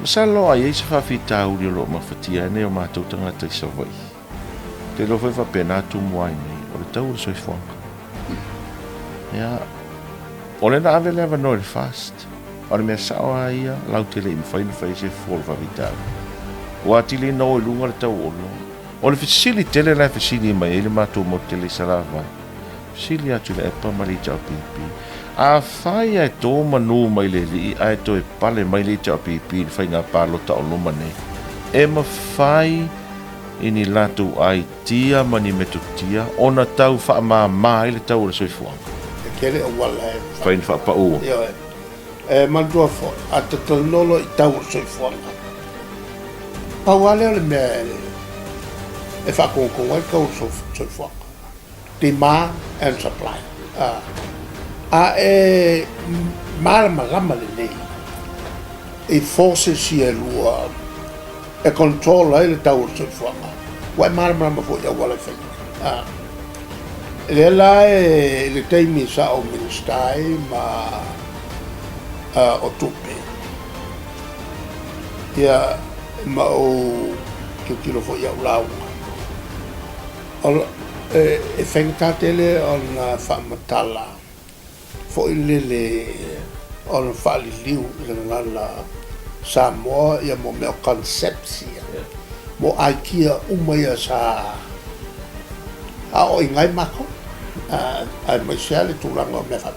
Masalo ai se fa fita uri lo ma fatia ne o mātou tangata I savai. Te lo fa pena tu moai nei, o le tau so fo. Ya. Ole na ave leva no fast. O me sa ia Lautele in fai se fo fa vita. O atili no lunga le tau ono. O le fisili tele la fisili mai ele mātou mo tele salava. Fisili atu le epa mali tau pipi. A fai e tō manu mai le li, a e tō e pale mai le tau pipi, fai ngā pālo tau loma ne. E ma fai ini latu ai tia mani metu tia, ona tau wha mai le tau le soifuanga. E kere o wala e. Fai ni wha pa ua. Io e. E mandua fo, a te talnolo I tau le soifuanga. Pa wale o le mea e wha kongonga I kau soifuanga. Demand and supply. A e malama le nei e forces si e lua e controlla le tau se fuanga wa malama fo ya wala fe le la e le taimi sa o ministai ma o tupe ya ma o que kilo fo ya lau e fengta tele on famatala fo le on fali liu la Samoa ia mo me concepsia mo aikia umaya sa a o ingai mako a mai sale tu rango me fa